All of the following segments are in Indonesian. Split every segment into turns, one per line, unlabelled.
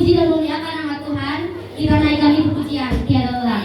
memuji dan memuliakan nama Tuhan. Kita naikkan ibu pujian tiada lelah.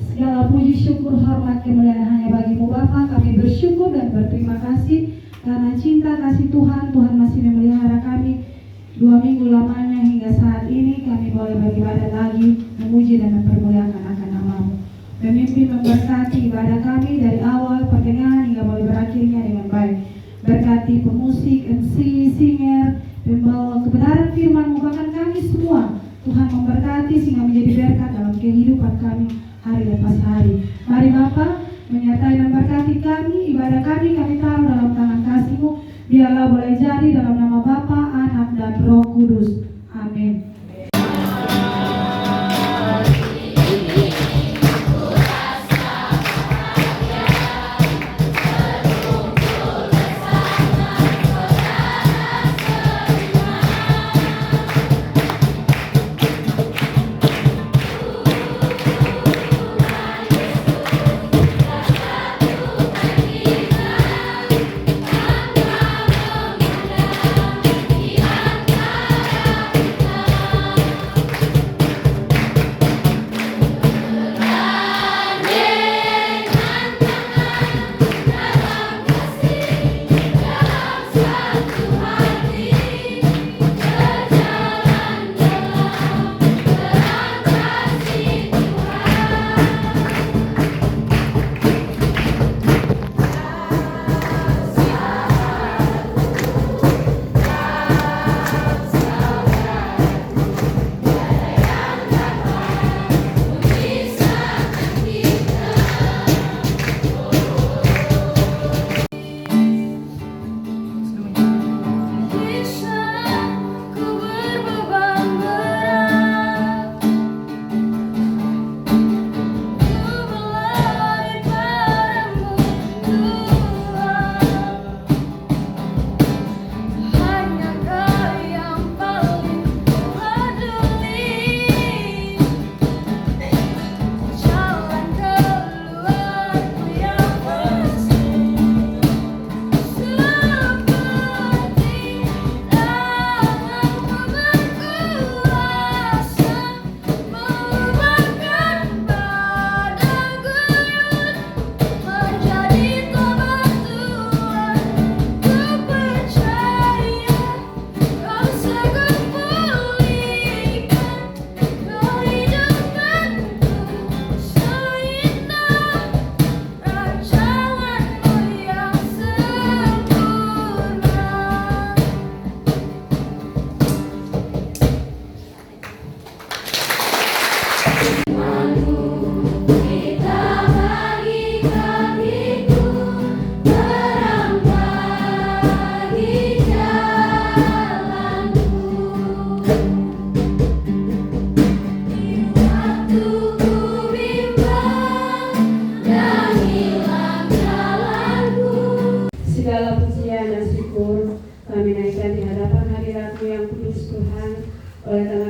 Segala puji syukur hormat kemuliaan hanya bagimu Bapa. Kami bersyukur dan berterima kasih karena cinta kasih Tuhan masih memelihara kami 2 minggu lamanya hingga saat ini. Kami boleh beribadah lagi, memuji dan mempermuliakan akan nama-Mu. Memimpin memberkati ibadah kami dari awal pertengahan hingga boleh berakhirnya dengan baik. Berkati pemusik, MC, singer, pembawa kebenaran firman-Mu, bahkan kami semua. Tuhan memberkati sehingga menjadi berkat dalam kehidupan kami hari lepas hari. Mari Bapa menyertai memberkati kami, ibadah kami taruh dalam tangan kasih-Mu. Biarlah boleh jadi dalam nama Bapa, Anak dan Roh Kudus. Amin.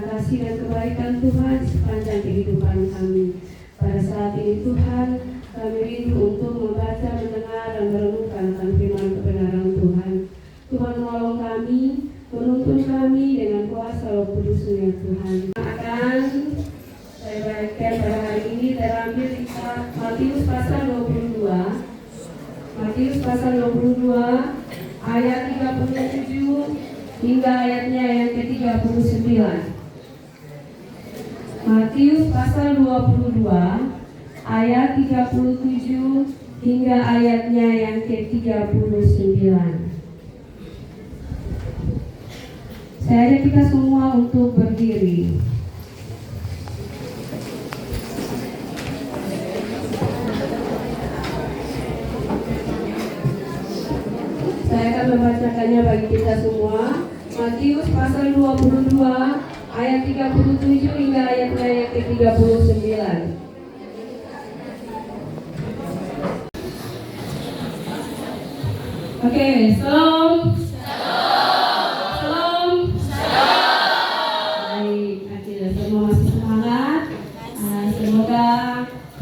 kasih dan kebaikan Tuhan sepanjang kehidupan kami. Pada saat ini Tuhan, kami rindu untuk membaca, mendengar, dan merenungkan akan firman kebenaran Tuhan. Tuhan menolong kami, menuntun kami dengan kuasa Roh Kudus-Nya Tuhan. Akan saya bacakan pada hari ini terambil di Matius pasal 22. Matius pasal 22 ayat 37 hingga ayatnya yang ke-39. Matius pasal 22 ayat 37 hingga ayatnya yang ke-39. Saya ajak kita semua untuk berdiri. Saya akan membacakannya bagi kita semua. Matius pasal 22 ayat 37 hingga ayatnya yang ke-39. Oke, salam. Salam. Baik, akhirnya semua masih semangat. Semoga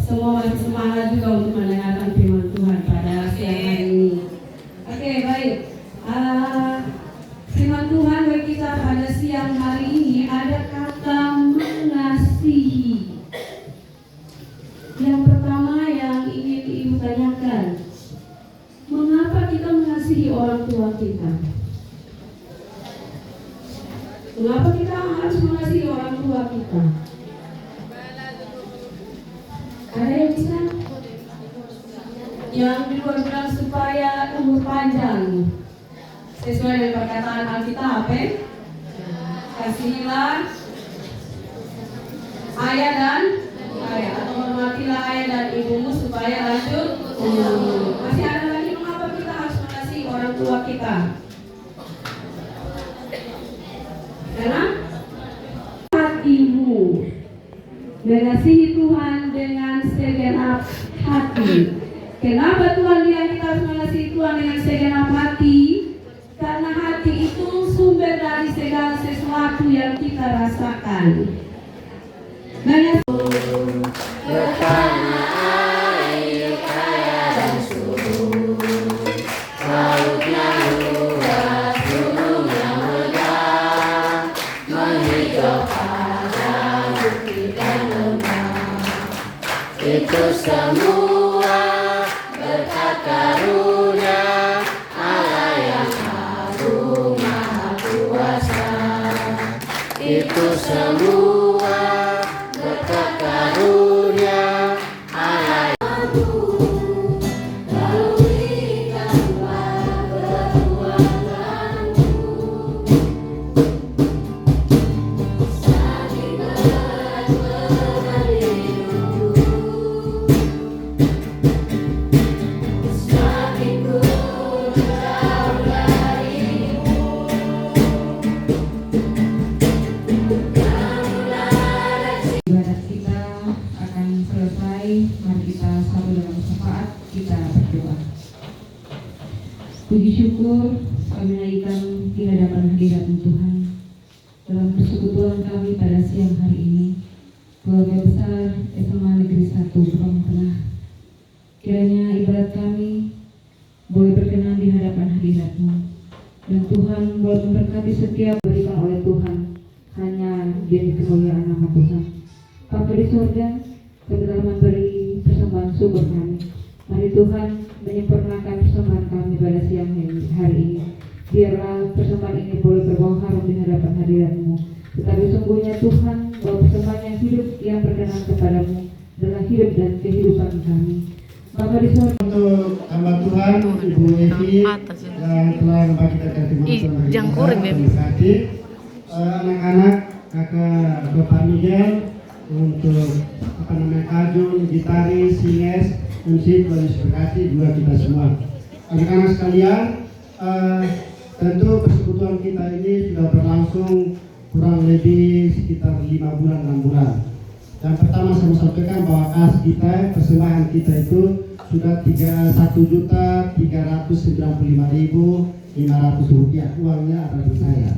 semua masih semangat juga untuk mendengarkan firman Tuhan pada siang hari ini. Oke, baik. Firman Tuhan bagi kita pada siang hari ini ada kata mengasihi. Yang pertama yang ingin Ibu tanyakan, mengapa kita mengasihi orang tua kita? Mengapa kita harus mengasihi orang tua kita? Ada yang bisa? Yang di luar bilang supaya umur panjang. Sesuai dengan perkataan Alkitab, kasihilah ayah dan atau hormatilah ayah dan ibumu supaya lanjut umur. Masih ada lagi mengapa kita harus mengasihi orang tua kita? Karena hatimu mengasihi Tuhan dengan segenap hati. Kenapa Tuhan bilang kita harus mengasihi Tuhan dengan segenap hati? Karena hati itu sumber dari segala sesuatu yang kita rasakan.
Bertanah air kaya dan subur, lautnya luas, gunungnya megah, menghijau padang, bukit dan lembah. Itu semua berkat karunia Allah yang agung maha kuasa. Itu semua berkat karunia Allah yang agung. Lalui tanpa perbuatanku, saking berat beban hidupku, semakin ku jauh darimu.
Ibadat kita akan selesai. Mari kita satu dalam syafaat, kita berdoa. Puji syukur kami naikkan di hadapan hadirat-Mu Tuhan dalam persekutuan kami pada siang hari ini. Keluarga besar SMA Negeri 1 Kepang Tengah, kiranya ibadat kami boleh berkenan di hadapan hadirat-Mu, dan Tuhan boleh memberkati setiap berikan oleh Tuhan hanya demi kemuliaan nama Tuhan. Bapa di surga, kami telah memberi persembahan syukur kami. Mari Tuhan menyempurnakan persembahan kami pada siang hari ini. Biarlah persembahan ini boleh berbau harum di hadapan hadirat-Mu. Tetapi sungguhnya Tuhan, bahwa persembahan yang hidup yang berkenan kepadamu adalah hidup dan kehidupan kami. Bapa di surga,
untuk hamba Tuhan, Ibu Evi yang telah membagikan firman Tuhan hari ini, anak-anak, kakak Bapak Miguel, untuk Kajun, gitaris, singes, MC, Tuhan Yesus berkati juga kita semua. Anak-anak sekalian, tentu persekutuan kita ini sudah berlangsung kurang lebih sekitar 5 bulan, 6 bulan. Yang pertama saya mau sampaikan bahwa kas kita, persembahan kita itu sudah 1.395.500 rupiah. Uangnya ada di saya.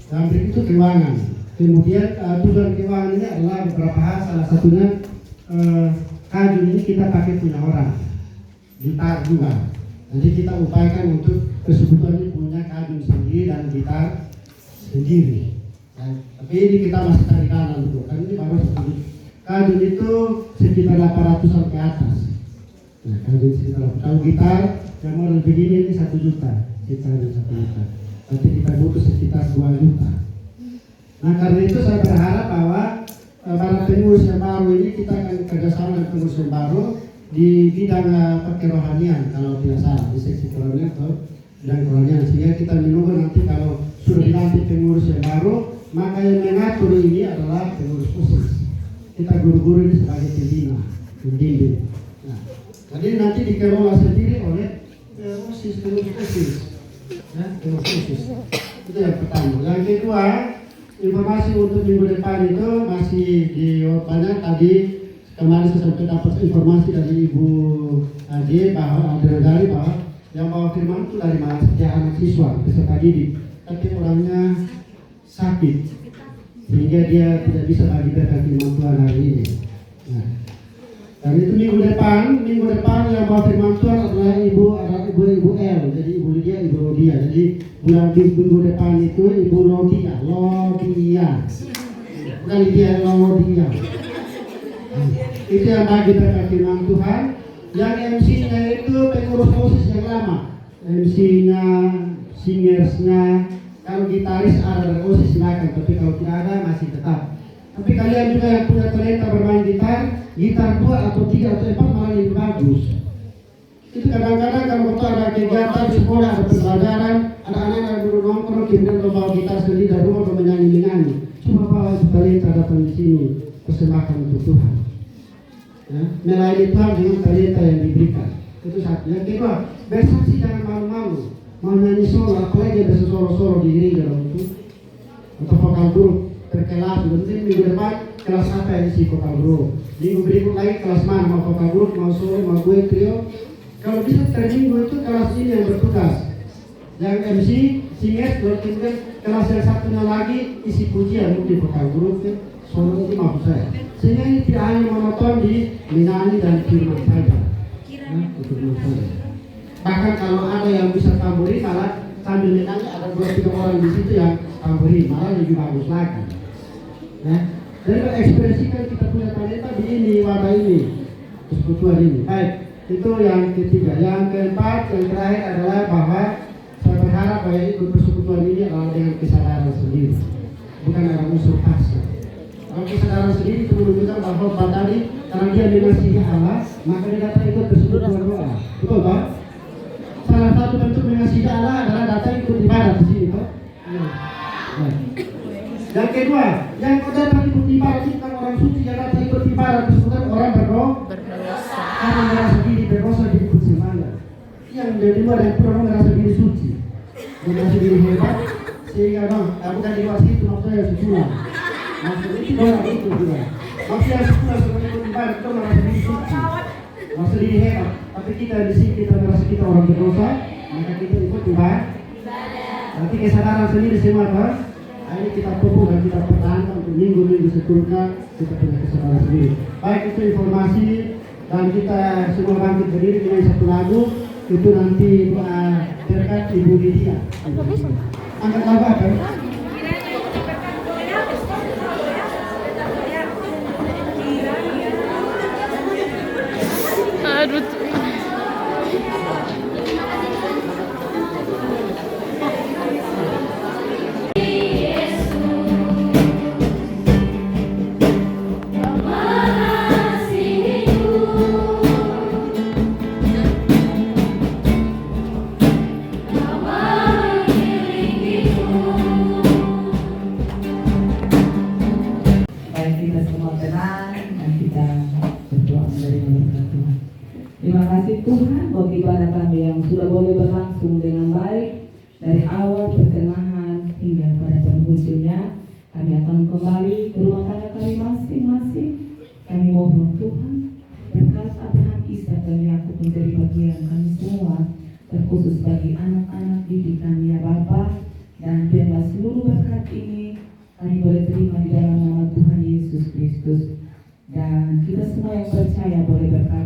Dan berikut keuangan. Kemudian tujuan keuangan ini adalah beberapa hal, salah satunya kajun ini kita pakai punya orang, gitar juga. Nanti kita upayakan untuk persekutuan ini punya kajun sendiri dan gitar sendiri. Tapi ini kita masih tarik kanan dulu, kan ini baru seperti kajun itu sekitar 800 ke atas. Nah, kajun sekitar 800. Kalau gitar yang model begini ini 1 juta, kita 1 juta. Nanti kita butuh sekitar 2 juta. Nah, karena itu saya berharap bahwa para pengurus yang baru ini kita akan kerjasama dengan pengurus yang baru di bidang kerohanian, kalau tidak salah di seksi kerohanian atau bidang kerohanian, sehingga kita menunggu nanti kalau sudah dilantik pengurus yang baru, maka yang mengatur ini adalah pengurus khusus. Kita guru-guru ini sebagai pembina, pembimbing. Nah, jadi nanti dikelola sendiri oleh pengurus khusus, ya, pengurus khusus. Itu yang pertama. Yang kedua, informasi untuk minggu depan itu masih banyak. Tadi kemarin saya sampai dapat informasi dari Ibu Ade bahwa yang bawa firman itu dari anak siswa peserta didik, tapi orangnya sakit sehingga dia tidak bisa bagi berkat firman Tuhan hari ini. Nah, dan itu minggu depan yang bawa firman Tuhan adalah ibu L, jadi Ibu Lydia, Ibu Rodia. Jadi bulan minggu depan itu Ibu Rodia, bukan Lydia, Rodia. Itu yang bagi berkat firman Tuhan. Yang MC-nya itu pengurus OSIS yang lama, MC-nya, singersnya. Kalau gitaris ada dari OSIS silakan, tapi kalau tidak ada masih tetap. Tapi kalian juga yang punya talenta bermain gitar 2 atau 3 atau 4 malah lebih bagus. Itu kadang-kadang kalau waktu ada kegiatan di sekolah, ada pembelajaran, ada anak-anak yang dulu nongkrong, kemudian bawa gitar sendiri dari rumah untuk menyanyi. Coba bawa talenta datang di sini, persembahkan untuk Tuhan. Ya, melayani Tuhan dengan talenta yang diberikan. Itu satu. Yang kedua, bersaksi jangan malu-malu. Mau nyanyi solo, apalagi ada solo-solo di gereja itu, atau vokal grup terkelas. Nanti minggu depan kelas apa yang isi vokal grup, minggu berikut lagi kelas mana, mau vokal grup, mau solo, mau gue trio. Kalau bisa terminggu itu kelas ini yang bertugas, yang MC, singers, kemudian kelas yang satunya lagi isi pujian, mungkin vokal grup, solo itu maksud saya. Sehingga ini tidak hanya monoton di menyanyi dan firman saja. Bahkan kalau ada yang bisa tamburin, malah sambil menyanyi ada 2-3 orang di situ yang tamburin, malah lebih bagus lagi. Ya. Jadi mengekspresikan kita punya talenta di ini, wadah ini, persekutuan ini. Baik, itu yang ketiga. Yang keempat, yang terakhir adalah bahwa saya berharap bahwa ikut persekutuan ini adalah dengan kesadaran sendiri, bukan ada unsur paksa. Kalau kesadaran sendiri itu menunjukkan bahwa tadi karena dia mengasihi Allah, maka dia datang ikut persekutuan doa. Betul tak? Salah satu bentuk mengasihi Allah adalah datang ikut ibadah di sini, tak? Yang kedua, yang datang ikut ibadah itu bukan orang suci, yang datang ikut ibadah persekutuan orang berdosa. Karena merasa diri berdosa diikut semuanya. Yang dari luar yang kurang merasa diri suci, merasa diri hebat, sehingga bukan di luar situ maksudnya susulan. Maksudnya itu orang itu juga. Maksudnya sekolah sebagai ibadah kita merasa diri suci, merasa diri hebat. Tapi kita di sini kita merasa kita orang berdosa, maka kita ikut ibadah. Nanti kesadaran sendiri semua apa? Ini kita pupuk dan kita pertahankan untuk minggu-minggu seterusnya kita punya kesadaran sendiri. Baik itu informasi dan kita semua bangkit berdiri dengan satu lagu itu nanti berkat Ibu Lydia. Angkat lagu apa?
Aduh.
Terima kasih Tuhan buat ibadah kami yang sudah boleh berlangsung dengan baik dari awal pertengahan hingga pada penghujungnya. Kami akan kembali ke rumah tangga kami masing-masing. Kami mohon Tuhan berkat Abraham, Ishak dan Yakub menjadi bagian kami semua, terkhusus bagi anak-anak didik kami ya Bapa, dan biarlah seluruh berkat ini kami boleh terima Kristus. Dan kita semua yang percaya boleh berkata